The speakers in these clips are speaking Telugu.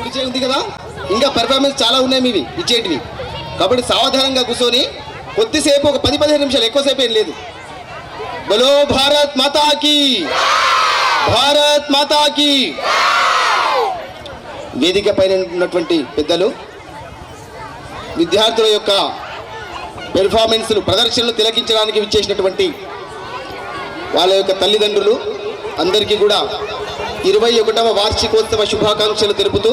కుడి చేయి ఉంది కదా, ఇంకా పెర్ఫార్మెన్స్ చాలా ఉన్నాయి మీవి ఇచ్చేటివి. కాబట్టి సావధానంగా కూర్చొని కొద్దిసేపు ఒక 10-15 నిమిషాలు, ఎక్కువసేపు ఏం లేదు. బలో భారత్ మాతాకి, భారత్ మాతాకి. వేదిక పైన ఉన్నటువంటి పెద్దలు, విద్యార్థుల యొక్క పెర్ఫార్మెన్స్లు ప్రదర్శనలు తిలకించడానికి విచ్చేసినటువంటి వాళ్ళ యొక్క తల్లిదండ్రులు అందరికీ కూడా 21వ వార్షికోత్సవ శుభాకాంక్షలు తెలుపుతూ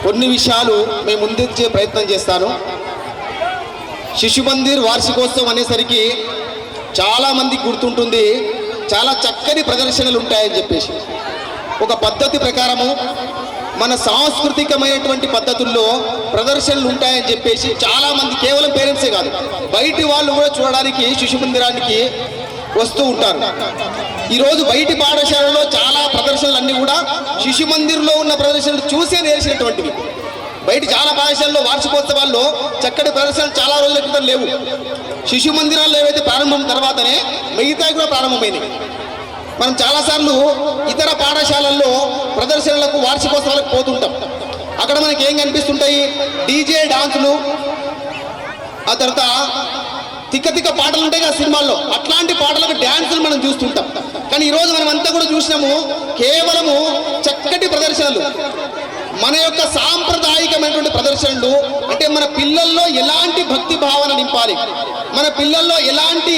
కొన్ని విషయాలు మేము ముందుంచే ప్రయత్నం చేస్తాను. శిశు మందిర్ వార్షికోత్సవం అనేసరికి చాలామందికి గుర్తుంటుంది, చాలా చక్కని ప్రదర్శనలు ఉంటాయని చెప్పేసి. ఒక పద్ధతి ప్రకారము మన సాంస్కృతికమైనటువంటి పద్ధతుల్లో ప్రదర్శనలు ఉంటాయని చెప్పేసి చాలామంది, కేవలం పేరెంట్సే కాదు బయటి వాళ్ళు కూడా చూడడానికి శిశు మందిరానికి వస్తూ ఉంటారు. ఈరోజు బయటి పాఠశాలలో చాలా ప్రదర్శనలు అన్నీ కూడా శిశు మందిర్లో ఉన్న ప్రదర్శనలు చూసే నేర్చినటువంటివి. బయట చాలా పాఠశాలలో వార్షికోత్సవాల్లో చక్కటి ప్రదర్శనలు చాలా రోజుల క్రితం లేవు. శిశు మందిరాల్లో ఏవైతే ప్రారంభం తర్వాతనే మిగతా కూడా ప్రారంభమైనవి. మనం చాలాసార్లు ఇతర పాఠశాలల్లో ప్రదర్శనలకు వార్షికోత్సవాలకు పోతుంటాం. అక్కడ మనకి ఏం కనిపిస్తుంటాయి, డీజే డాన్సులు, ఆ తర్వాత తిక్క పాటలు ఉంటాయి కదా సినిమాల్లో, అట్లాంటి పాటలకు డ్యాన్సులు మనం చూస్తుంటాం. కానీ ఈరోజు మనం అంతా కూడా చూసినాము కేవలము చక్కటి ప్రదర్శనలు, మన యొక్క సాంప్రదాయకమైనటువంటి ప్రదర్శనలు. అంటే మన పిల్లల్లో ఎలాంటి భక్తి భావన నింపాలి, మన పిల్లల్లో ఎలాంటి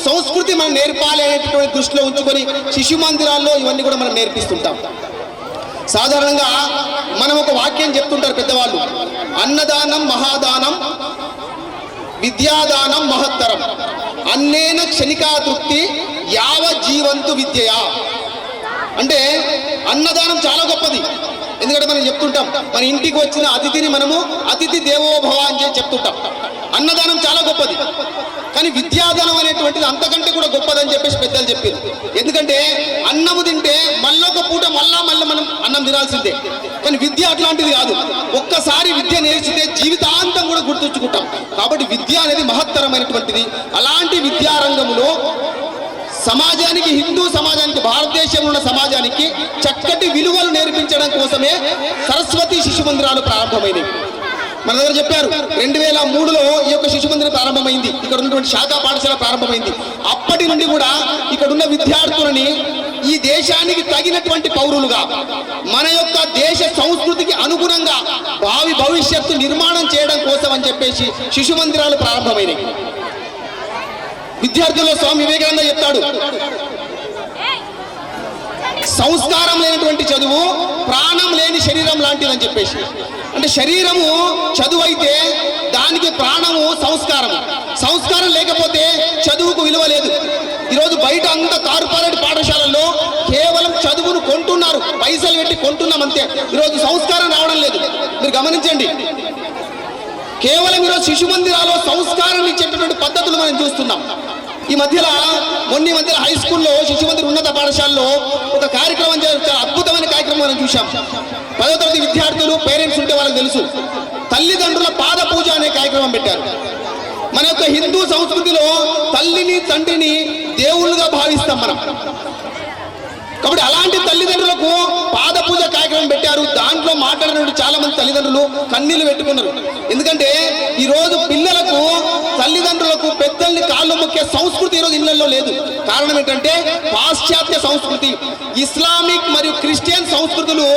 సంస్కృతి మనం నేర్పాలి అనేటటువంటి దృష్టిలో ఉంచుకొని శిశు మందిరాల్లో ఇవన్నీ కూడా మనం నేర్పిస్తుంటాం. సాధారణంగా మనం ఒక వాక్యం చెప్తుంటారు పెద్దవాళ్ళు, అన్నదానం మహాదానం, విద్యాదానం మహత్తరం, అన్నేన క్షణికా తృప్తి యావ జీవంతు విద్యయా. అంటే అన్నదానం చాలా గొప్పది. ఎందుకంటే మనం చెప్తుంటాం, మన ఇంటికి వచ్చిన అతిథిని మనము అతిథి దేవోభవ అని చెప్తుంటాం. అన్నదానం చాలా గొప్పది, కానీ విద్యాదానం అనేటువంటిది అంతకంటే కూడా గొప్పదని చెప్పేసి పెద్దలు చెప్పారు. ఎందుకంటే అన్నము తింటే మళ్ళొక పూట మళ్ళా మనం అన్నం తినాల్సిందే, కానీ విద్య అట్లాంటిది కాదు. ఒక్కసారి విద్య నేర్చితే జీవితాంతం కూడా గుర్తుంచుకుంటాం. కాబట్టి విద్య అనేది మహత్తరమైనటువంటిది. అలాంటి విద్యారంగంలో సమాజానికి, హిందూ సమాజానికి, భారతదేశంలో ఉన్న సమాజానికి చక్కటి విలువలు నేర్పించడం కోసమే సరస్వతి శిశు మందిరాలు ప్రారంభమైనవి. మన దగ్గర చెప్పారు 2003లో ఈ యొక్క శిశు మందిరం ప్రారంభమైంది. ఇక్కడ ఉన్నటువంటి శాఖా పాఠశాల ప్రారంభమైంది. అప్పటి నుండి కూడా ఇక్కడ ఉన్న విద్యార్థులని ఈ దేశానికి తగినటువంటి పౌరులుగా, మన యొక్క దేశ సంస్కృతికి అనుగుణంగా భావి భవిష్యత్తు నిర్మాణం చేయడం కోసం అని చెప్పేసి శిశు మందిరాలు ప్రారంభమైనవి. విద్యార్థుల్లో స్వామి వివేకానంద చెప్తాడు, సంస్కారం లేనటువంటి చదువు ప్రాణం లేని శరీరం లాంటిదని చెప్పేసి. అంటే శరీరము చదువు అయితే దానికి ప్రాణము సంస్కారం. సంస్కారం లేకపోతే చదువుకు విలువ లేదు. ఈరోజు బయట అంత కార్పొరేట్ పాఠశాలల్లో కేవలం చదువును కొంటున్నారు, పైసలు పెట్టి కొంటున్నాం అంతే. ఈరోజు సంస్కారం రావడం లేదు. మీరు గమనించండి, కేవలం ఈరోజు శిశు మందిరాల్లో సంస్కారం ఇచ్చేటటువంటి పద్ధతులు మనం చూస్తున్నాం. ఈ మధ్యలో హై స్కూల్లో శిశు మందిర ఉన్నత పాఠశాలలో ఒక కార్యక్రమం, చాలా అద్భుతమైన కార్యక్రమం మనం చూసాం. 10వ తరగతి విద్యార్థులు, పేరెంట్స్ ఉంటే వాళ్ళకి తెలుసు, తల్లిదండ్రుల పాద పూజ అనే కార్యక్రమం పెట్టారు. మన యొక్క హిందూ సంస్కృతిలో తల్లిని తండ్రిని దేవుళ్ళుగా భావిస్తాం మనం. కాబట్టి అలాంటి తల్లిదండ్రులకు పాద పూజ కార్యక్రమం పెట్టారు. దాంట్లో మాట్లాడినటువంటి చాలా మంది తల్లిదండ్రులు కన్నీళ్లు పెట్టుకున్నారు. ఎందుకంటే ఈరోజు పిల్లలకు, తల్లిదండ్రులకు పెద్దల్ని కాళ్ళు మొక్కే సంస్కృతి ఈరోజు ఇళ్లలో లేదు. కారణం ఏంటంటే పాశ్చాత్య సంస్కృతి, ఇస్లామిక్ మరియు క్రిస్టియన్ సంస్కృతులు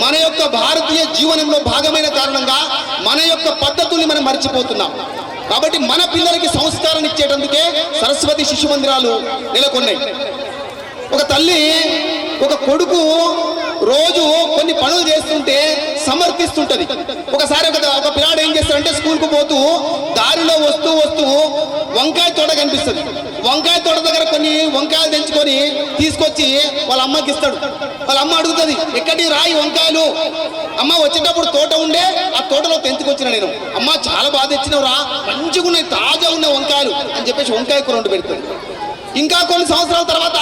మన యొక్క భారతీయ జీవనంలో భాగమైన కారణంగా మన యొక్క పద్ధతుల్ని మనం మర్చిపోతున్నాం. కాబట్టి మన పిల్లలకి సంస్కారం ఇచ్చేటందుకే సరస్వతి శిశు మందిరాలు నెలకొన్నాయి. ఒక తల్లి, ఒక కొడుకు రోజు కొన్ని పనులు చేస్తుంటే సమర్థిస్తుంటది. ఒకసారి ఒక పిల్లాడు ఏం చేస్తాడంటే స్కూల్కు పోతూ దారిలో వస్తూ వంకాయ తోట కనిపిస్తుంది. వంకాయ తోట దగ్గర కొన్ని వంకాయలు తెంచుకొని తీసుకొచ్చి వాళ్ళ అమ్మకి ఇస్తాడు. వాళ్ళ అమ్మ అడుగుతుంది, ఎక్కడి రాయి వంకాయలు? అమ్మ వచ్చేటప్పుడు తోట ఉండే, ఆ తోటలో తెంచుకొచ్చిన నేను. అమ్మ చాలా బాగా తెచ్చినవు రా, మంచిగా ఉన్నాయి, తాజా ఉన్న వంకాయలు అని చెప్పేసి వంకాయ కూర వండి పెడుతుంది. ఇంకా కొన్ని సంవత్సరాల తర్వాత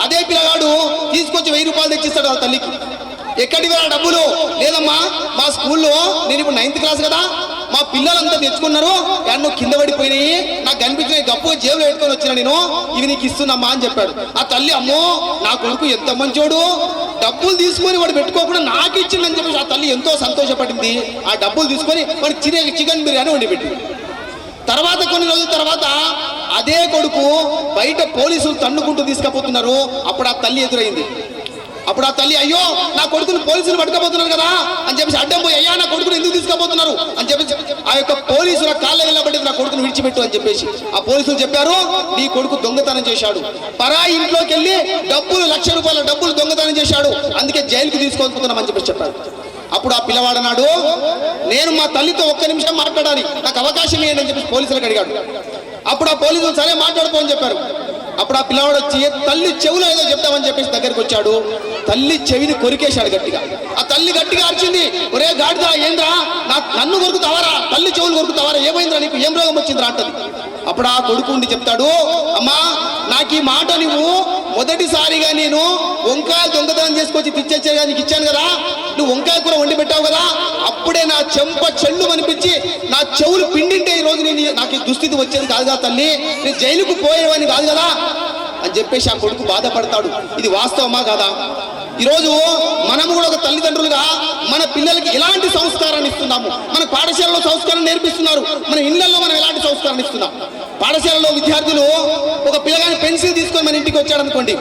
అదే పిల్లగాడు తీసుకొచ్చి 1000 రూపాయలు తెచ్చిస్తాడు వాళ్ళ తల్లికి. ఎక్కడి డబ్బులు? లేదమ్మా, మా స్కూల్లో నేను ఇప్పుడు 9th క్లాస్ కదా, మా పిల్లలంతా తెచ్చుకున్నారు, ఎన్నో కింద పడిపోయినాయి, నాకు కనిపించినాయి, గప్పు జేబులో పెట్టుకొని వచ్చిన నేను, ఇవి నీకు ఇస్తున్నామ్మా అని చెప్పాడు. ఆ తల్లి, అమ్మో నా కొడుకు ఎంత మంచోడు, డబ్బులు తీసుకొని వాడు పెట్టుకోకుండా నాకు ఇచ్చిందని చెప్పేసి ఆ తల్లి ఎంతో సంతోషపడింది. ఆ డబ్బులు తీసుకొని వాడు చికెన్ బిర్యానీ వండి పెట్టింది. తర్వాత కొన్ని రోజుల తర్వాత అదే కొడుకు బయట పోలీసులు తన్నుకుంటూ తీసుకుపోతున్నారు. అప్పుడు ఆ తల్లి ఎదురైంది. అప్పుడు ఆ తల్లి, అయ్యో నా కొడుకుని పోలీసులు పట్టుకపోతున్నారు కదా అని చెప్పేసి అడ్డం పోయి, అయ్యా నా కొడుకుని ఎందుకు తీసుకుపోతున్నారు అని చెప్పేసి ఆ యొక్క పోలీసుల కాళ్ళ వెళ్ళబడి నా కొడుకుని విడిచిపెట్టు అని చెప్పేసి ఆ పోలీసులు చెప్పారు, నీ కొడుకు దొంగతనం చేశాడు, పరాయి ఇంట్లోకి వెళ్ళి డబ్బులు ₹1,00,000 డబ్బులు దొంగతనం చేశాడు, అందుకే జైలుకి తీసుకొని చెప్పేసి చెప్పాడు. అప్పుడు ఆ పిల్లవాడు అన్నాడు, నేను మా తల్లితో ఒక్క నిమిషం మాట్లాడాలి, నాకు అవకాశం ఇవ్వండి అని చెప్పి పోలీసులకు అడిగాడు. అప్పుడు ఆ పోలీసులు సరే మాట్లాడుకో అని చెప్పారు. అప్పుడు ఆ పిల్లవాడు వచ్చి తల్లి చెవులో ఏదో చెప్తామని చెప్పేసి దగ్గరికి వచ్చాడు. తల్లి చెవిని కొరికేశాడు గట్టిగా. ఆ తల్లి గట్టిగా అరిచింది, ఒరే గాడిదా ఏంద్రా నన్ను కొరుకుతావారా, తల్లి చెవులు కొరుకుతావారా, ఏమైందిరా నీకు, ఏం రోగం వచ్చిందిరా అంటది. అప్పుడు ఆ కొడుకు ఉండి చెప్తాడు, అమ్మా నాకు ఈ మాట నువ్వు మొదటిసారిగా నేను వంకాయ దొంగతనం చేసుకొచ్చి తెచ్చేగా నీకు ఇచ్చాను కదా, నువ్వు వంకాయ కూర వండి పెట్టావు కదా, అప్పుడే నా చెంప చెల్లు అనిపించి నా చెవులు పిండింటే ఈ రోజు నేను నాకు దుస్థితి వచ్చేది కాదు కదా తల్లి, నేను జైలుకు పోయేవాడిని కాదు కదా అని చెప్పేసి ఆ కొడుకు బాధపడతాడు. ఇది వాస్తవమా కాదా? ఈరోజు మనము కూడా ఒక తల్లిదండ్రులుగా మన పిల్లలకి ఎలాంటి సంస్కారాన్ని ఇస్తున్నాము? మన పాఠశాలలో సంస్కారం నేర్పిస్తున్నారు, మన ఇళ్లలో మనం ఎలాంటి సంస్కారాన్ని ఇస్తున్నాం? పాఠశాలలో విద్యార్థులు ఒక పిల్లగాని పెన్సిల్ తీసుకొని మన ఇంటికి వచ్చాడు అనుకోండి,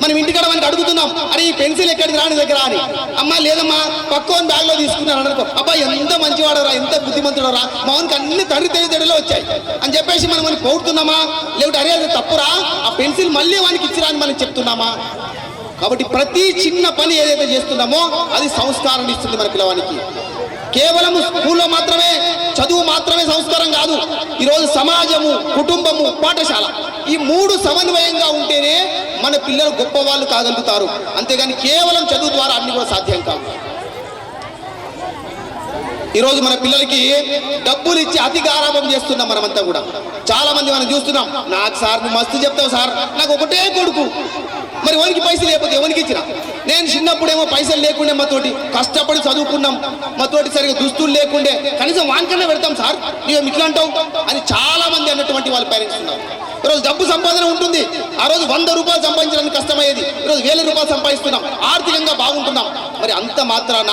మనం ఇంటికాడ మనకి అడుగుతున్నాం, అరే ఈ పెన్సిల్ ఎక్కడికి రాని దగ్గర అని, అమ్మా లేదమ్మా పక్కన బ్యాగ్ లో తీసుకున్నాను అనుకో, అబ్బా ఎంత మంచివాడరా, ఎంత బుద్ధిమంతుడరా, మౌనికి అన్ని తండ్రి తెలివితేడలో వచ్చాయి అని చెప్పేసి మనం పొగుడుతున్నామా? లేకపోతే అరే అది తప్పురా, ఆ పెన్సిల్ మళ్ళీ వానికి ఇచ్చిరా అని మనం చెప్తున్నామా? కాబట్టి ప్రతి చిన్న పని ఏదైతే చేస్తున్నామో అది సంస్కారాన్ని ఇస్తుంది మన పిల్లవానికి. కేవలం స్కూల్లో మాత్రమే చదువు మాత్రమే సంస్కారం కాదు. ఈరోజు సమాజము, కుటుంబము, పాఠశాల ఈ 3 సమన్వయంగా ఉంటేనే మన పిల్లలు గొప్పవాళ్ళు కాగలుగుతారు. అంతేగాని కేవలం చదువు ద్వారా అన్ని కూడా సాధ్యం కాదు. ఈరోజు మన పిల్లలకి డబ్బులు ఇచ్చి అతి గారాబం చేస్తున్నాం మనమంతా కూడా. చాలా మంది మనం చూస్తున్నాం, నాకు సార్ నువ్వు మస్తు చెప్తావు సార్, నాకు ఒకటే కొడుకు, మరి ఎవరికి పైసలు లేకపోతే ఎవరికి ఇచ్చిన, నేను చిన్నప్పుడేమో పైసలు లేకుండే, మాతోటి కష్టపడి చదువుకున్నాం, మాతోటి సరిగా దుస్తులు లేకుండే, కనీసం వానికన్నా పెడతాం సార్, నువ్వేమి ఇట్లా అంటావు అని చాలా మంది అన్నటువంటి వాళ్ళ పేరెంట్స్ ఉన్నారు. ఈరోజు డబ్బు సంపాదన ఉంటుంది, ఆ రోజు ₹100 సంపాదించడానికి కష్టమయ్యేది, ఈరోజు ₹1000 సంపాదిస్తున్నాం, ఆర్థికంగా బాగుంటున్నాం. మరి అంత మాత్రాన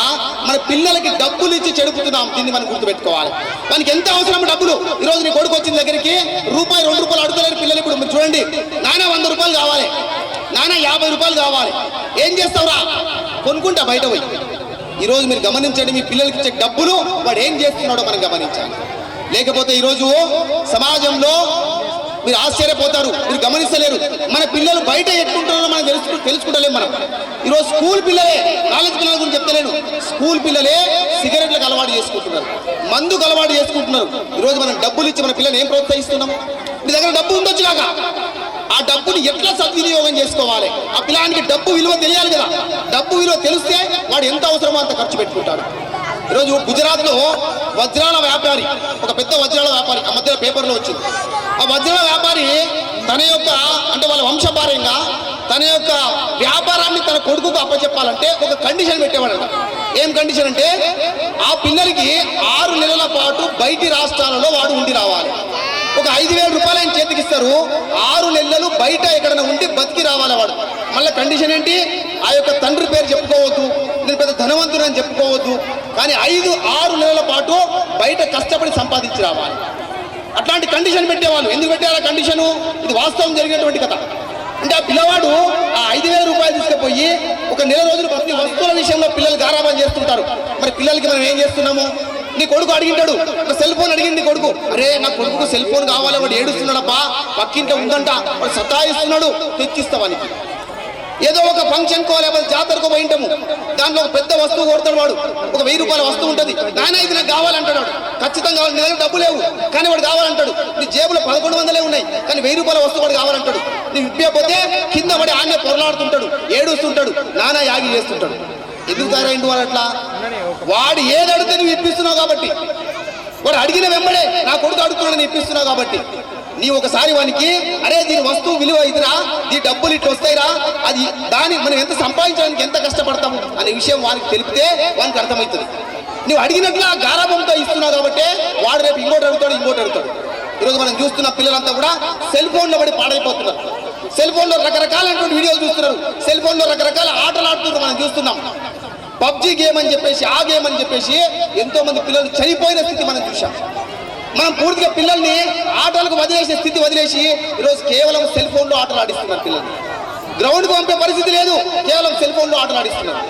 మన పిల్లలకి డబ్బులు ఇచ్చి చెడుపుతున్నాం. దీన్ని మనం గుర్తుపెట్టుకోవాలి. మనకి ఎంత అవసరం డబ్బులు. ఈరోజు నీ కొడుకు వచ్చిన దగ్గరికి ₹1, ₹2 అడుగుతలేరు పిల్లలు. ఇప్పుడు మీరు చూడండి, నాన్న ₹100 కావాలి, నాన్న ₹50 కావాలి, ఏం చేస్తావురా, కొనుక్కుంటా బయట పోయి. ఈరోజు మీరు గమనించండి, మీ పిల్లలకి ఇచ్చే డబ్బులు వాడు ఏం చేస్తున్నాడో మనం గమనించాలి. లేకపోతే ఈరోజు సమాజంలో మీరు ఆశ్చర్యపోతారు, మీరు గమనిస్తలేరు, మన పిల్లలు బయట ఎట్టుకుంటున్నారో మనం తెలుసుకుంటలేము. మనం ఈరోజు స్కూల్ పిల్లలే, కాలేజ్ పిల్లల గురించి చెప్తలేను, స్కూల్ పిల్లలే సిగరెట్లకు అలవాటు చేసుకుంటున్నారు, మందుకు అలవాటు చేసుకుంటున్నారు. ఈరోజు మనం డబ్బులు ఇచ్చి మన పిల్లలు ఏం ప్రోత్సహిస్తున్నాం? మీ దగ్గర డబ్బు ఉండొచ్చు కాక, ఆ డబ్బుని ఎట్లా సద్వినియోగం చేసుకోవాలి? ఆ పిల్లానికి డబ్బు విలువ తెలియాలి కదా. డబ్బు విలువ తెలిస్తే వాడు ఎంత అవసరమో అంత ఖర్చు పెట్టుకుంటాడు. ఈరోజు గుజరాత్లో వజ్రాల వ్యాపారి, ఒక పెద్ద వజ్రాల వ్యాపారి, ఆ మధ్య పేపర్లో వచ్చింది. ఆ వజ్రాల వ్యాపారి తన యొక్క అంటే వాళ్ళ వంశపార్యంగా తన యొక్క వ్యాపారాన్ని తన కొడుకుకు అప్పచెప్పాలంటే ఒక కండిషన్ పెట్టేవాడంట. ఏం కండిషన్ అంటే, ఆ పిల్లలకి 6 నెలల పాటు బయటి రాష్ట్రాలలో వాడు ఉండి రావాలి. ఒక ₹5,000 ఆయన చేతికి ఇస్తారు, 6 నెలలు బయట ఎక్కడైనా ఉండి బతికి రావాలి వాడు. మళ్ళీ కండిషన్ ఏంటి, ఆ యొక్క తండ్రి పేరు చెప్పుకోవద్దు, నేను పెద్ద ధనవంతుడు అని చెప్పుకోవద్దు, కానీ 5-6 నెలల పాటు బయట కష్టపడి సంపాదించి రావాలి. అట్లాంటి కండిషన్ పెట్టేవాళ్ళు. ఎందుకు పెట్టారు ఆ కండిషను? ఇది వాస్తవం జరిగినటువంటి కథ. అంటే ఆ పిల్లవాడు ఆ ₹5,000 తీసుకుపోయి ఒక నెల రోజులు ప్రతి వస్తువుల విషయంలో పిల్లలు గారాబం చేస్తుంటారు. మరి పిల్లలకి మనం ఏం చేస్తున్నాము? నీ కొడుకు అడిగింటాడు, ఒక సెల్ ఫోన్ అడిగింది నీ కొడుకు, అరే నా కొడుకు సెల్ ఫోన్ కావాలి, వాడు ఏడుస్తున్నాడబ్బా, పక్కింట్లో ఉందంట, వాడు సతాయిస్తున్నాడు, తెచ్చిస్తావానికి. ఏదో ఒక ఫంక్షన్కో లేకపోతే జాతరకో పోయింటాము, దాంట్లో ఒక పెద్ద వస్తువు కొడతాడు వాడు, ఒక ₹1000 వస్తువు ఉంటుంది, నాయన ఇది నాకు కావాలంటాడు. ఖచ్చితంగా కావాలి, నీ దగ్గర డబ్బు లేవు కానీ వాడు కావాలంటాడు. నీ జేబులో 1100 ఉన్నాయి కానీ ₹1000 వస్తువు వాడు కావాలంటాడు. నువ్వు ఇప్పకపోతే కింద పడి ఆనే పొరలాడుతుంటాడు, ఏడుస్తుంటాడు, నానా యాగి చేస్తుంటాడు. ఎందుకు తయారైండు వాడు అట్లా? వాడు ఏది అడిగితే నువ్వు ఇప్పిస్తున్నావు కాబట్టి, వాడు అడిగిన వెంబడే నా కొడుకు అడుగుతున్నాడు ఇప్పిస్తున్నావు కాబట్టి, నీ ఒకసారి వానికి అరే దీని వస్తువు విలువ ఇదిరా, ఈ డబ్బులు ఇట్లా వస్తాయిరా, అది దాన్ని మనం ఎంత సంపాదించడానికి ఎంత కష్టపడతాము అనే విషయం వానికి తెలిపితే వానికి అర్థమవుతుంది. నువ్వు అడిగినట్లు ఆ గారాబంతో ఇస్తున్నావు కాబట్టి వాడు రేపు ఇంకోటి అడుగుతాడు. ఈరోజు మనం చూస్తున్న పిల్లలంతా కూడా సెల్ ఫోన్లో పడి పాడైపోతున్నారు. సెల్ ఫోన్లో రకరకాలైనటువంటి వీడియోలు చూస్తున్నారు. సెల్ ఫోన్లో రకరకాల ఆటలు ఆడుతున్నారు. మనం చూస్తున్నాం. పబ్జి గేమ్ అని చెప్పేసి, ఆ గేమ్ అని చెప్పేసి ఎంతో మంది పిల్లలు చనిపోయిన స్థితి మనం చూసాం. మనం పూర్తిగా పిల్లల్ని ఆటలకు వదిలేసే స్థితి వదిలేసి ఈరోజు కేవలం సెల్ ఫోన్లో ఆటలు ఆడిస్తున్నారు. పిల్లల్ని గ్రౌండ్కి పంపే పరిస్థితి లేదు, కేవలం సెల్ ఫోన్లో ఆటలు ఆడిస్తున్నారు.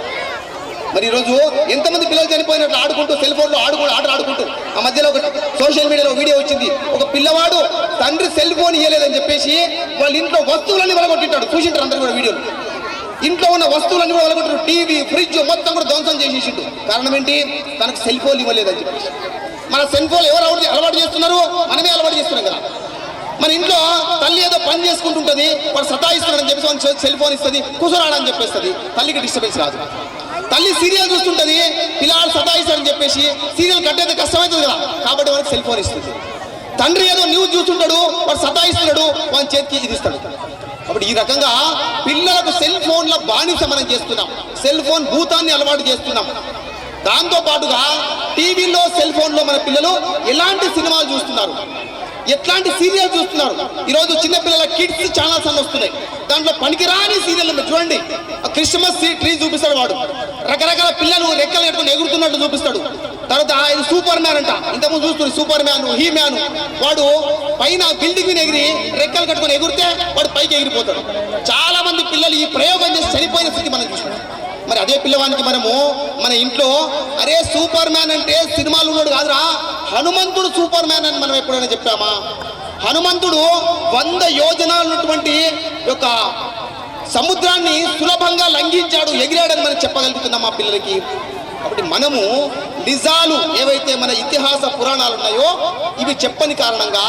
మరి ఈరోజు ఎంతమంది పిల్లలు చనిపోయినట్లు ఆడుకుంటూ సెల్ ఫోన్లో ఆటలు ఆడుకుంటూ ఆ మధ్యలో ఒక సోషల్ మీడియాలో వీడియో వచ్చింది. ఒక పిల్లవాడు తండ్రి సెల్ ఫోన్ ఇవ్వలేదని చెప్పేసి వాళ్ళ ఇంట్లో వస్తువులన్నీ వెలగొట్టింటాడు. చూసింటారు అందరూ కూడా వీడియోలు. ఇంట్లో ఉన్న వస్తువులన్నీ కూడా వెలగొట్టారు. టీవీ, ఫ్రిడ్జ్ మొత్తం కూడా ధ్వంసం చేసేసిండు. కారణం ఏంటి? తనకు సెల్ ఫోన్ ఇవ్వలేదని చెప్పేసి. మన సెల్ ఫోన్ ఎవరు అలవాటు చేస్తున్నారు? మనమే అలవాటు చేస్తున్నాం కదా. మన ఇంట్లో తల్లి ఏదో పని చేసుకుంటుంటుంది, వాడు సతాయిస్తున్నాడని చెప్పేసి సెల్ ఫోన్ ఇస్తుంది, కుసరాడని చెప్పేస్తుంది. తల్లికి డిస్టర్బెన్స్ రాదు. తల్లి సీరియల్ చూస్తుంటది, పిల్లలు సతాయిస్తారని చెప్పేసి సీరియల్ కట్టేది కష్టమవుతుంది కదా, కాబట్టి వాడికి సెల్ ఫోన్ ఇస్తుంది. తండ్రి ఏదో న్యూస్ చూస్తుంటాడు, వాడు సతాయిస్తున్నాడు, వాడి చేతికి ఇది ఇస్తాడు. కాబట్టి ఈ రకంగా పిల్లలకు సెల్ ఫోన్ల బానిస మనం చేస్తున్నాం. సెల్ ఫోన్ భూతాన్ని అలవాటు చేస్తున్నాం. దాంతో పాటుగా టీవీలో, సెల్ ఫోన్లో మన పిల్లలు ఎలాంటి సినిమాలు చూస్తున్నారు, ఎట్లాంటి సీరియల్ చూస్తున్నారు. ఈరోజు చిన్నపిల్లల కిడ్స్ ఛానల్స్ అని వస్తున్నాయి. దాంట్లో పనికిరాని సీరియల్ చూడండి. క్రిస్మస్ ట్రీ చూపిస్తాడు వాడు. రకరకాల పిల్లలు రెక్కలు కట్టుకుని ఎగురుతున్నట్టు చూపిస్తాడు. తర్వాత ఇది సూపర్ మ్యాన్ అంట. ఇంతకుముందు చూస్తుంది సూపర్ మ్యాన్, హీ మ్యాన్. వాడు పైన బిల్డింగ్ మీద ఎగిరి రెక్కలు కట్టుకుని ఎగిరితే వాడు పైకి ఎగిరిపోతాడు. చాలా మంది పిల్లలు ఈ ప్రయోగం చేసి చనిపోయిన స్థితి మనం చూస్తాం. మరి అదే పిల్లవానికి మనము మన ఇంట్లో అరే సూపర్ మ్యాన్ అంటే సినిమాలు ఉన్నాడు కాదురా, హనుమంతుడు సూపర్ మ్యాన్ అని మనం ఎప్పుడైనా చెప్పామా? హనుమంతుడు 100 యోజనాలటువంటి యొక్క సముద్రాన్ని సులభంగా లంఘించాడు, ఎగిరాడని మనం చెప్పగలుగుతున్నాం మా పిల్లలకి. కాబట్టి మనము నిజాలు ఏవైతే మన ఇతిహాస పురాణాలు ఉన్నాయో ఇవి చెప్పని కారణంగా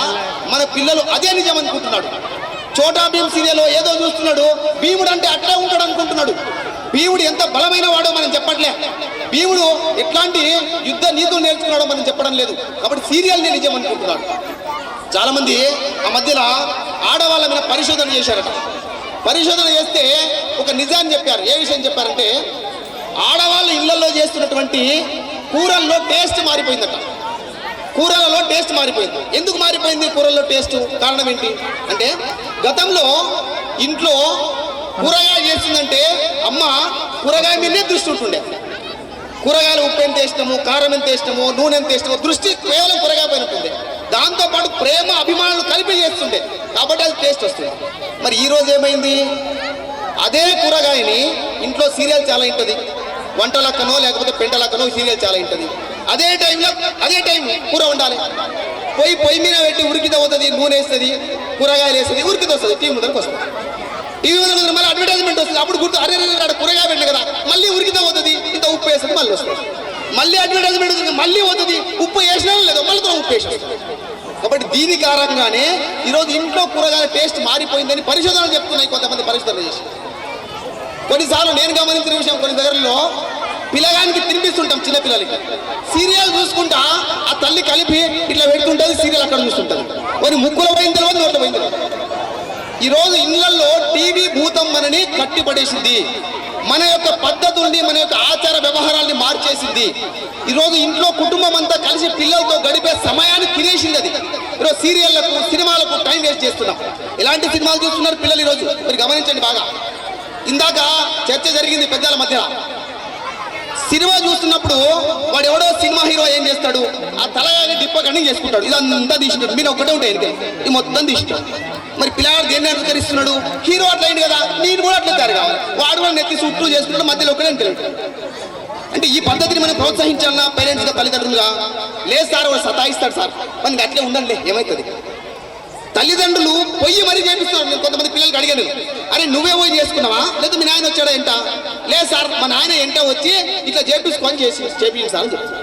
మన పిల్లలు అదే నిజం అనుకుంటున్నాడు. చోటా భీమ్ సీరియల్లో ఏదో చూస్తున్నాడు, భీముడు అంటే అట్లా ఉంటాడు అనుకుంటున్నాడు. భీముడు ఎంత బలమైన వాడో మనం చెప్పట్లే. భీముడు ఎట్లాంటి యుద్ధ నీతులు నేర్చుకున్నాడో మనం చెప్పడం లేదు. కాబట్టి సీరియల్ని నిజం అనుకుంటున్నాడు. చాలా మంది ఆ మధ్యలో ఆడవాళ్ళ మీద పరిశోధన చేశారట. పరిశోధన చేస్తే ఒక నిజాన్ని చెప్పారు. ఏ విషయం చెప్పారంటే, ఆడవాళ్ళు ఇళ్లలో చేస్తున్నటువంటి కూరల్లో టేస్ట్ మారిపోయిందట. కూరలలో టేస్ట్ మారిపోయింది. ఎందుకు మారిపోయింది కూరల్లో టేస్ట్? కారణం ఏంటి అంటే, గతంలో ఇంట్లో కూరగాయ చేస్తుందంటే అమ్మ కూరగాయ మీదనే దృష్టి ఉంటుండే. కూరగాయలు ఉప్పు ఎంత వేసినాము, కారం ఎంత వేసినాము, నూనె ఎంత వేసినాము, దృష్టి కేవలం కూరగాయ పైన ఉంటుంది. దాంతోపాటు ప్రేమ, అభిమానాలు కలిపి చేస్తుండే, కాబట్టి అది టేస్ట్ వస్తుంది. మరి ఈరోజు ఏమైంది? అదే కూరగాయని ఇంట్లో సీరియల్ చాలా ఉంటుంది. వంట లక్కనో లేకపోతే పెంట లక్కనో సీరియల్ చాలా ఉంటుంది. అదే టైం కూర వండాలి. పొయ్యి మీద పెట్టి ఉరికితే అవుతుంది, నూనె వేస్తుంది, కూరగాయలు వేస్తుంది, ఉరికితే వస్తుంది, టీవీ ముందరికి వస్తుంది. టీవీ ముందర మళ్ళీ అడ్వర్టైజ్మెంట్ వస్తుంది. అప్పుడు గుర్తు, అరే కూరగాయ పెట్టిన కదా, మళ్ళీ ఉరికితే అవుతుంది, ఇంత ఉప్పు వేస్తుంది, మళ్ళీ వస్తుంది. మళ్ళీ అడ్వర్టైజ్మెంట్ వస్తుంది, మళ్ళీ అవుతుంది, ఉప్పు వేసినా లేదో మళ్ళీ ఉప్పు వేసి వస్తుంది. కాబట్టి దీని కారణంగానే ఈరోజు ఇంట్లో కూరగాయల టేస్ట్ మారిపోయిందని పరిశోధనలు చెప్తున్నాయి. కొంతమంది పరిశోధనలు చేసి కొన్నిసార్లు నేను గమనించిన విషయం, కొన్ని దగ్గరలో పిల్లగానికి తినిపిస్తుంటాం చిన్నపిల్లలకి, సీరియల్ చూసుకుంటా ఆ తల్లి కలిపి ఇట్లా పెడుతుంటుంది, సీరియల్ అక్కడ చూస్తుంటుంది. మరి ముక్కులో పోయిన తర్వాత నోట్లో పోయిన తర్వాత. ఈరోజు ఇళ్లలో టీవీ భూతం మనని కట్టిపడేసింది. మన యొక్క పద్ధతుల్ని, మన యొక్క ఆచార వ్యవహారాల్ని మార్చేసింది. ఈరోజు ఇంట్లో కుటుంబం అంతా కలిసి పిల్లలతో గడిపే సమయాన్ని తినేసింది అది. ఈరోజు సీరియళ్లకు, సినిమాలకు టైం వేస్ట్ చేస్తున్నాం. ఎలాంటి సినిమాలు చూస్తున్నారు పిల్లలు ఈరోజు మీరు గమనించండి బాగా. ఇందాక చర్చ జరిగింది పెద్దల మధ్య. సినిమా చూస్తున్నప్పుడు వాడు ఎవడో సినిమా హీరో ఏం చేస్తాడు, ఆ తలగాని డిప్ప కన్నింగ్ చేసుకుంటాడు, ఇదంతా తీసినాడు, మీరు ఒకటే ఉంటాయి ఇది మొత్తం తీసినాడు. మరి పిల్లవాడు దేన్ని అనుకరిస్తున్నాడు? హీరో అట్లా అయింది కదా, నేను కూడా అట్లా తయారు కావాలి. వాడు కూడా నెత్తి చుట్టూ చేసుకుంటాడు, మధ్యలో ఒకటే తెలియదు. అంటే ఈ పద్ధతిని మనం ప్రోత్సహించాలన్నా పేరెంట్స్గా, తల్లిదండ్రులుగా? లేదు సార్ వాడు సతాయిస్తాడు సార్, మనకి అట్లే ఉండండి, ఏమవుతుంది? తల్లిదండ్రులు పొయ్యి మరీ చేపిస్తున్నారు. నేను కొంతమంది పిల్లలకి అడిగాను, అరే నువ్వే పోయి చేసుకున్నావా లేదా మీ నాయన వచ్చాడా ఎంట? లేదు సార్ మా నాయన ఎంట వచ్చి ఇట్లా చేపించుకొని చేపించాలి సార్ అని చెప్తాను.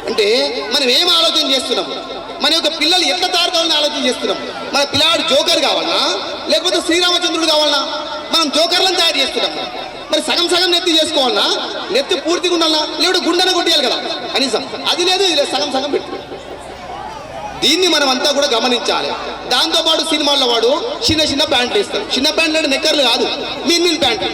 అంటే మనం ఏం ఆలోచన చేస్తున్నాం? మన యొక్క పిల్లలు ఎట్లా తయారు కావాలని ఆలోచన చేస్తున్నాం. మన పిల్లాడు జోకర్ కావాలన్నా లేకపోతే శ్రీరామచంద్రుడు కావాలన్నా? మనం జోకర్లను తయారు చేస్తున్నాం. మరి సగం సగం నెత్తి చేసుకోవాలన్నా, నెత్తి పూర్తిగా ఉండాలన్నా, లేకపోతే గుండెన కొట్టేయాలి కదా కనీసం, అది లేదు ఇది లేదు, సగం సగం పెట్టు. దీన్ని మనం అంతా కూడా గమనించాలి. దాంతోపాటు సినిమాల్లో వాడు చిన్న చిన్న ప్యాంట్లు ఇస్తాడు. చిన్న ప్యాంట్లు అంటే నెక్కర్లు కాదు, మీన్ ప్యాంట్లు.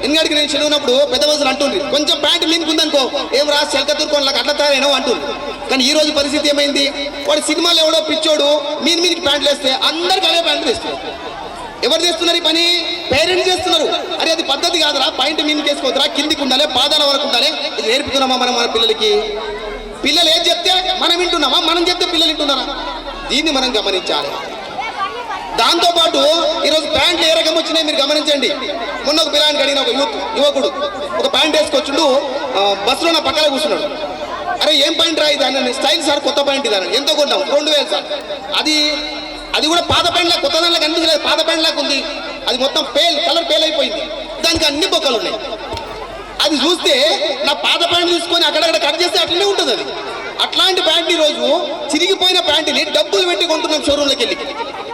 ఎందుకంటే నేను చదివినప్పుడు పెద్ద వయసులు అంటుండ్రి కొంచెం ప్యాంట్ మీనుకుందనుకో ఏం రా చెలకతురుకోనలాగా అట్లా తయారైనో అంటుంది. కానీ ఈ రోజు పరిస్థితి ఏమైంది, వాడు సినిమాలో ఎవడో పిచ్చోడు మీనికి ప్యాంట్లు వేస్తే అందరికి అవే ప్యాంట్లు వేస్తారు. ఎవరు చేస్తున్నారు ఈ పని? పేరెంట్స్ చేస్తున్నారు. అరే అది పద్ధతి కాదురా, పాయింట్ మీనికి వేసుకోవద్దురా, కిందికి ఉండాలి, పాదాల వరకు ఉండాలి. ఇది నేర్పుతున్నామా మనం మన పిల్లలకి? పిల్లలు ఏం చెప్తే మనం వింటున్నామా, మనం చెప్తే పిల్లలు వింటున్నారా? దీన్ని మనం గమనించాలి. దాంతోపాటు ఈరోజు ప్యాంట్లు ఏ రకం వచ్చినాయి మీరు గమనించండి. మొన్న ఒక పిల్లానికి అడిగిన ఒక యువకుడు ఒక ప్యాంట్ వేసుకొచ్చుండు, బస్సులో నా పక్కన కూర్చున్నాడు. అరే ఏం ప్యాంట్ రా ఇది అని, స్టైల్ సార్ కొత్త ప్యాంట్ ఇది అని. ఎంతో కొన్నాం? 2000 సార్. అది కూడా పాత ప్యాంట్ లాగా, కొత్త దానిలో కనిపించలేదు, పాత ప్యాంట్ లాగా ఉంది. అది మొత్తం కలర్ పేల్ అయిపోయింది, దానికి అన్ని బొక్కలు ఉన్నాయి. అది చూస్తే నా పాత ప్యాంట్ తీసుకొని అక్కడక్కడ కట్ చేస్తే అట్లనే ఉంటుంది. అది అట్లాంటి ప్యాంట్ ఈరోజు చిరిగిపోయిన ప్యాంటుని డబ్బులు పెట్టి కొంటున్నాం షోరూంలోకి వెళ్ళి.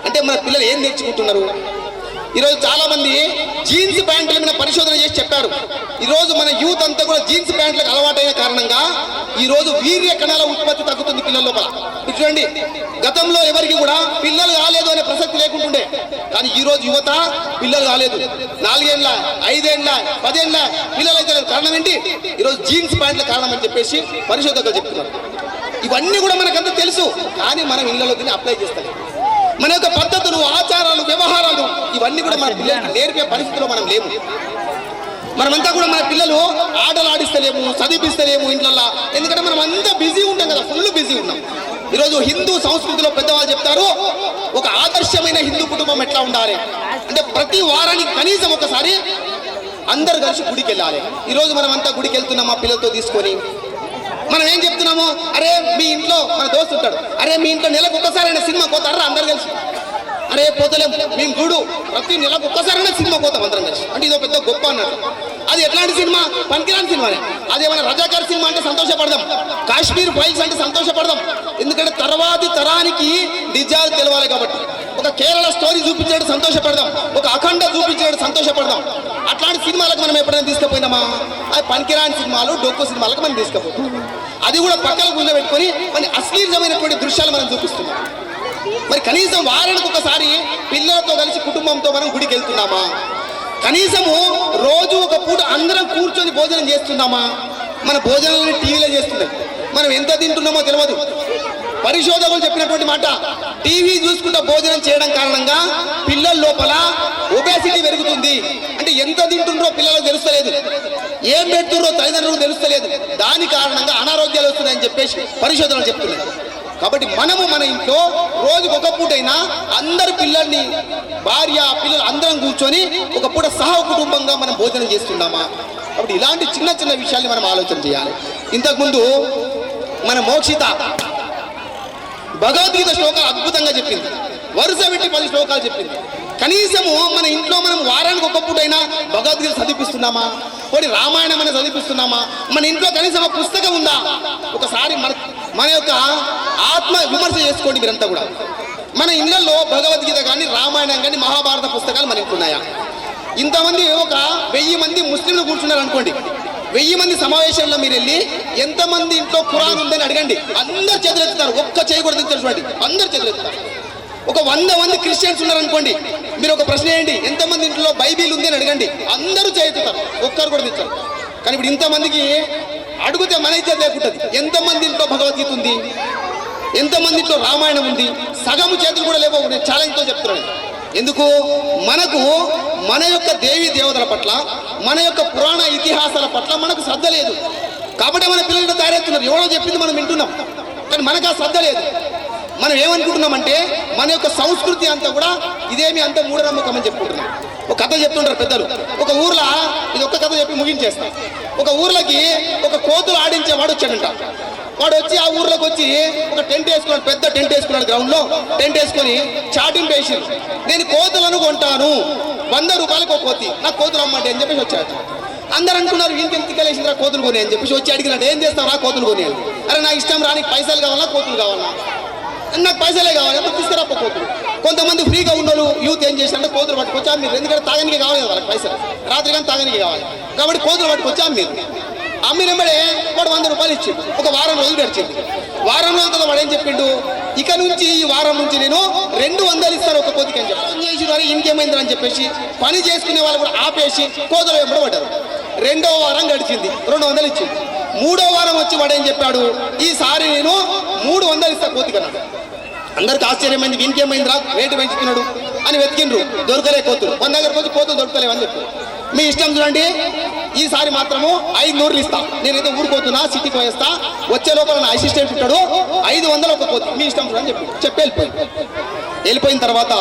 అంటే మన పిల్లలు ఏం నేర్చుకుంటున్నారు? ఈరోజు చాలా మంది జీన్స్ ప్యాంట్ల మీద పరిశోధన చేసి చెప్పారు. ఈరోజు మన యూత్ అంతా కూడా జీన్స్ ప్యాంట్లకు అలవాటైన కారణంగా ఈరోజు వీర్య కణాల ఉత్పత్తి తగ్గుతుంది పిల్లల లోపల. చూడండి, గతంలో ఎవరికి కూడా పిల్లలు కాలేదు అనే ప్రసక్తి లేకుంటుండే, కానీ ఈ రోజు యువత పిల్లలు కాలేదు, 4 ఏళ్ళ 5 ఏళ్ళ 10 ఏళ్ళ పిల్లలు అయితే కారణం ఏంటి? ఈరోజు జీన్స్ ప్యాంట్ల కారణం అని చెప్పేసి పరిశోధకులు చెప్తున్నారు. ఇవన్నీ కూడా మనకంతా తెలుసు, కానీ మనం ఇళ్లలో దీన్ని అప్లై చేస్తాం. మన యొక్క పద్ధతులు, ఆచారాలు, వ్యవహారాలు ఇవన్నీ కూడా మన పిల్లలకి నేర్పే పరిస్థితిలో మనం లేము. మనమంతా కూడా మన పిల్లలు ఆటలు ఆడిస్తలేము, చదివిస్తలేము ఇంట్లో. ఎందుకంటే మనం అంతా బిజీ ఉంటాం కదా, ఫుల్ బిజీ ఉన్నాం. ఈరోజు హిందూ సంస్కృతిలో పెద్దవాళ్ళు చెప్తారు, ఒక ఆదర్శమైన హిందూ కుటుంబం ఎట్లా ఉండాలి అంటే ప్రతి వారానికి కనీసం ఒకసారి అందరు కలిసి గుడికి వెళ్ళాలి. ఈరోజు మనం అంతా గుడికి వెళ్తున్నాం మా పిల్లలతో తీసుకొని. మనం ఏం చెప్తున్నాము, అరే మీ ఇంట్లో మన దోస్తు ఉంటాడు, అరే మీ ఇంట్లో నెలకు ఒక్కసారైనా సినిమా పోతారా అందరు కలిసి? అరే పోతలేం, మేము చూడు ప్రతి నెలకు ఒక్కసారైనా సినిమా పోతాం అందరం కలిసి. అంటే ఇదో పెద్ద గొప్ప అన్నట్టు. అది ఎట్లాంటి సినిమా? పనికిరాని సినిమానే. అదేమైనా రజాకార్ సినిమా అంటే సంతోషపడదాం, కాశ్మీర్ ఫైల్స్ అంటే సంతోషపడదాం. ఎందుకంటే తర్వాతి తరానికి నిజాలు తెలవాలి కాబట్టి. ఒక కేరళ స్టోరీ చూపించేటట్టు సంతోషపడదాం, ఒక అఖండ చూపించేటట్టు సంతోషపడదాం. అట్లాంటి సినిమాలకు మనం ఎప్పుడైనా తీసుకుపోయినామా? అది పనికిరాని సినిమాలు, డొక్కు సినిమాలకు మనం తీసుకుపోతాం. అది కూడా పక్కన కూర్చోబెట్టుకొని మన అశ్లీలమైనటువంటి దృశ్యాలు మనం చూపిస్తున్నాం. మరి కనీసం వారానికి ఒకసారి పిల్లలతో కలిసి కుటుంబంతో మనం గుడికి వెళ్తున్నామా? కనీసము రోజు ఒక పూట అందరం కూర్చొని భోజనం చేస్తున్నామా? మన భోజనాలను టీవీలో చేస్తున్నాం, మనం ఎంత తింటున్నామో తెలియదు. పరిశోధకులు చెప్పినటువంటి మాట, టీవీ చూసుకుంటూ భోజనం చేయడం కారణంగా పిల్లల లోపల ఒబేసిటీ పెరుగుతుంది. అంటే ఎంత తింటుండ్రో పిల్లలకు తెలుస్తలేదు, ఏం పెడుతుండ్రో తల్లిదండ్రులకు తెలుస్తలేదు. దాని కారణంగా అనారోగ్యాలు వస్తున్నాయని చెప్పేసి పరిశోధనలు చెప్తున్నాయి. కాబట్టి మనము మన ఇంట్లో రోజుకు ఒక పూటైనా అందరు పిల్లల్ని, భార్య పిల్లలు అందరం కూర్చొని ఒక పూట సహ కుటుంబంగా మనం భోజనం చేస్తున్నామా? కాబట్టి ఇలాంటి చిన్న చిన్న విషయాల్ని మనం ఆలోచన చేయాలి. ఇంతకుముందు మన మోక్షిత భగవద్గీత శ్లోకాలు అద్భుతంగా చెప్పింది, వరుస పెట్టి 10 శ్లోకాలు చెప్పింది. కనీసము మన ఇంట్లో మనం వారానికి ఒక పూటైనా భగవద్గీత చదివిస్తున్నామా? పోనీ రామాయణం అనేది చదివిస్తున్నామా? మన ఇంట్లో కనీసం పుస్తకం ఉందా? ఒకసారి మన యొక్క ఆత్మ విమర్శ చేసుకోండి మీరంతా కూడా. మన ఇళ్లలో భగవద్గీత కానీ, రామాయణం కానీ, మహాభారత పుస్తకాలు మన ఇంట్లో ఉన్నాయా? ఇంతమంది ఒక 1000 మంది ముస్లింలు కూర్చున్నారు అనుకోండి, 1000 మంది సమావేశంలో మీరు వెళ్ళి ఎంతమంది ఇంట్లో ఖురాన్ ఉందని అడగండి, అందరు చేతులెత్తుతారు. ఒక్క చేయి కూడా చూడండి, అందరు చేతులెత్తుతారు. ఒక 100 మంది క్రిస్టియన్స్ ఉన్నారు అనుకోండి, మీరు ఒక ప్రశ్న వేయండి, ఎంతమంది ఇంట్లో బైబిల్ ఉంది అని అడగండి, అందరూ చేతుతారు, ఒక్కరు కూడా తెచ్చారు. కానీ ఇప్పుడు ఇంతమందికి అడిగితే మన ఇజ్జత్ లేకుంటుంది. ఎంతమంది ఇంట్లో భగవద్గీత ఉంది, ఎంతమంది ఇంట్లో రామాయణం ఉంది? సగము చేతులు కూడా లేవు. నేను ఛాలెంజ్తో చెప్తున్నాను. ఎందుకు? మనకు మన యొక్క దేవీ దేవతల పట్ల, మన యొక్క పురాణ ఇతిహాసాల పట్ల మనకు శ్రద్ధ లేదు. కాబట్టి మన పిల్లలు తయారవుతున్నారు. ఎవరో చెప్పింది మనం వింటున్నాం, కానీ మనకు ఆ శ్రద్ధ లేదు. మనం ఏమనుకుంటున్నామంటే మన యొక్క సంస్కృతి అంతా కూడా ఇదేమి అంత మూఢనమ్మకం అని చెప్పుకుంటున్నాం. ఒక కథ చెప్తుంటారు పెద్దలు. ఒక ఊర్లో, ఇది ఒక కథ చెప్పి ముగించేస్తాం. ఒక ఊర్లోకి ఒక కోతులు ఆడించేవాడు వచ్చాడంట. వాడు వచ్చి ఆ ఊర్లోకి వచ్చి ఒక టెంట్ వేసుకున్నాడు, పెద్ద టెంట్ వేసుకున్నాడు. గ్రౌండ్లో టెంట్ వేసుకొని చాటింపు వేసి, నేను కోతులను కొంటాను, 100 రూపాయలకు ఒక కోతి, నాకు కోతులు అమ్మంటే అని చెప్పేసి వచ్చాడు. అందరు అనుకున్నారు ఇంకెందుకు వేసిందిరా కోతులు కొని అని చెప్పేసి వచ్చి అడిగినట్టు, ఏం చేస్తావు రా కోతులు కొని? అరే నా ఇష్టం రా, నీకు పైసలు కావాలా కోతులు కావాలా? నాకు పైసలే కావాలి, ఎంత తీసుకురాపో కోతులు. కొంతమంది ఫ్రీగా ఉన్నోళ్ళు యూత్ ఏం చేసినట్టే కోతులు పట్టుకొచ్చా మీరు, ఎందుకంటే తాగనికి కావాలి కదా వాళ్ళకి పైసలు, రాత్రి కానీ తాగనికి కావాలి కాబట్టి కోతులు పట్టుకొచ్చా మీరు. అమ్మినమ్మడే వాడు 100 రూపాయలు ఇచ్చిండు. ఒక వారం రోజులు గడిచింది. వారం రోజుల తర్వాత వాడు ఏం చెప్పిండు, ఇక నుంచి ఈ వారం నుంచి నేను 200 ఇస్తాను ఒక కోతికి అని చెప్పి చేసి వారు ఇంకేమైంది అని చెప్పేసి పని చేసుకునే వాళ్ళు కూడా ఆపేసి కోతలు వెంబడి పడ్డారు. 2వ వారం గడిచింది, 200 ఇచ్చింది. 3వ వారం వచ్చి వాడు ఏం చెప్పాడు, ఈసారి నేను 300 ఇస్తా కోతికి అన్నాడు. అందరికి ఆశ్చర్యమైంది, ఇంకేమైందిరా రేటు పెంచుతున్నాడు అని వెతికిండ్రు, దొరకలే కోతులు. మన దగ్గరకు వచ్చి కోతులు దొరకలేవని చెప్పారు. మీ ఇష్టం చూడండి, ఈసారి మాత్రము 500 ఇస్తా, నేనైతే ఊరుకోతున్నా, సిటీకి పోయేస్తా, వచ్చే లోపల నా అసిస్టెంట్ ఉంటాడు, 500 ఒక కోతి, మీ ఇష్టం చూడని చెప్పి వెళ్ళిపోయిన తర్వాత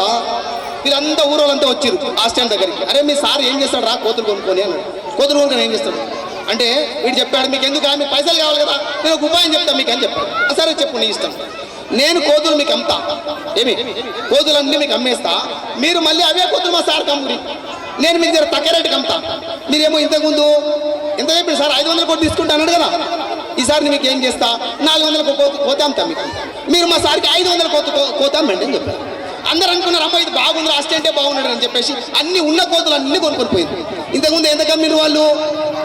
వీళ్ళంతా ఊరోళ్ళంతా వచ్చారు ఆ స్టాండ్ దగ్గరికి. అరే మీ సార్ ఏం చేస్తాడు రా కోతులు కొనుక్కొని అన్నాడు. కోతులు కొనుక్కొని ఏం చేస్తాడు అంటే వీడు చెప్పాడు, మీకు ఎందుకు మీకు పైసలు కావాలి కదా, నేను ఒక ఉపాయం చెప్తాను మీకు అని చెప్పాడు. సరే చెప్పు నీ ఇష్టం, నేను కోతులు మీకు అమ్ముతా, ఏమి కోతులన్నీ మీకు అమ్మేస్తా, మీరు మళ్ళీ అవే కోతులు మా సార్ కమ్ముడి, నేను మీకు దగ్గర తక్కువ రేటుకి అమ్ముతా. మీరేమో ఇంతకుముందు ఎంత చెప్పింది సార్ 500 కోట్లు తీసుకుంటా అన్నాడు కదా, ఈసారి మీకు ఏం చేస్తా 400 కోత అమ్ముతా మీకు, మీరు మా సార్కి 500 కోత అమ్మండి అని చెప్పారు. అందరూ అనుకున్నారు, అమ్మ ఇది బాగుంది, అసిస్టెంటే బాగున్నాడు అని చెప్పేసి అన్ని ఉన్న కోతులు అన్ని కొనుక్కొని పోయింది. ఇంతకుముందు ఎంతకు అమ్మిండ్రు వాళ్ళు,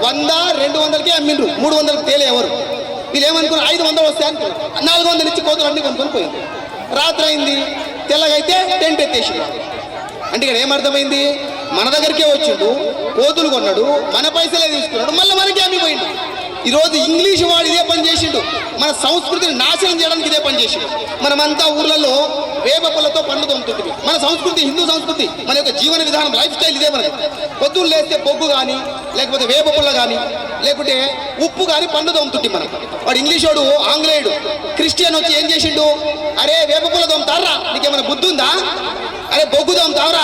100, 200కే అమ్మిండ్రు, 300కి తేలే ఎవరు. వీళ్ళు ఏమనుకున్నారు 500 వస్తాయి అనుకున్నారు, 400 ఇచ్చి కోతులు అన్ని కొనుక్కొని పోయింది. రాత్రి అయింది, తెల్లగైతే టెంట్ ఎత్తేసిండు. అంటే ఇక్కడ ఏమర్థమైంది, మన దగ్గరికే వచ్చిండు, కోతులు కొన్నాడు, మన పైసలే తీసుకున్నాడు, మళ్ళీ మనకే అమ్మిపోయిండు. ఈరోజు ఇంగ్లీష్ వాడు ఇదే పని చేసిండు, మన సంస్కృతిని నాశనం చేయడానికి ఇదే పని చేసిండు. మనమంతా ఊర్లలో వేప పుల్లతో పండు తోముతుంటుంది. మన సంస్కృతి, హిందూ సంస్కృతి, మన యొక్క జీవన విధానం, లైఫ్ స్టైల్ ఇదే మనది. పొద్దున్న లేస్తే బొగ్గు కానీ, లేకపోతే వేప పుల్ల కానీ, లేకుంటే ఉప్పు కానీ పండు తోముతుంటే మనం. వాడు ఇంగ్లీష్ వాడు, ఆంగ్లేయుడు, క్రిస్టియన్ వచ్చి ఏం చేసిండు, అరే వేప పుల్ల తోముతారా, నీకేమైనా బుద్ధి ఉందా, అరే బొగ్గు తోముతావరా,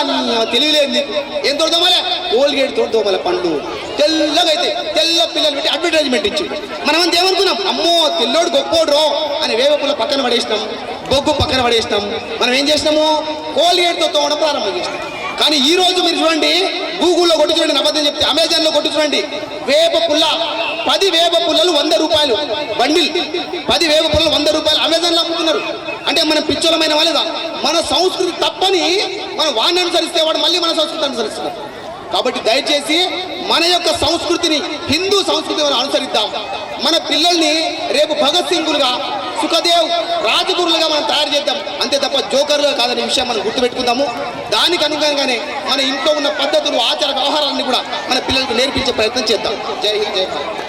తెలియలేదు నీకు, ఏం తోడదోమలే, కోల్గేట్ తోడదోమలే పండు తెల్లగా అయితే తెల్ల పిల్లలు పెట్టి అడ్వర్టైజ్మెంట్ ఇచ్చిండు. మనమంతా ఏమనుకున్నాం, అమ్మో తెల్లోడు గొప్పోడు అని వేప పుల్ల పక్కన పడేసినాం, బొగ్గు పక్కన పడేసినాం. మనం ఏం చేసినాము, కోల్గేట్తో తోమడం ప్రారంభం చేసినాం. కానీ ఈ రోజు మీరు చూడండి, గూగుల్లో కొట్టి చూడండి, అబద్ధం చెప్తే అమెజాన్లో కొట్టి చూడండి, వేప పుల్ల 10 వేప పుల్లలు 100 రూపాయలు బండిల్, 10 వేప పుల్లలు 100 రూపాయలు అమెజాన్లో అమ్ముతున్నారు. అంటే మనం పిచ్చోళమైన వాళ్ళదా, మన సంస్కృతి తప్పని మనం వాడిని అనుసరిస్తే వాడు మళ్ళీ మన సంస్కృతి అనుసరిస్తున్నారు. కాబట్టి దయచేసి మన యొక్క సంస్కృతిని, హిందూ సంస్కృతిని మనం అనుసరిద్దాం. మన పిల్లల్ని రేపు భగత్ సింగులుగా, సుఖదేవ్ రాజగురులుగా మనం తయారు చేద్దాం, అంతే తప్ప జోకర్లుగా కాదనే విషయం మనం గుర్తుపెట్టుకుందాము. దానికి అనుగుణంగానే మన ఇంట్లో ఉన్న పద్ధతులు, ఆచార వ్యవహారాన్ని కూడా మన పిల్లలకు నేర్పించే ప్రయత్నం చేద్దాం. జై హింద్, జై భారత్.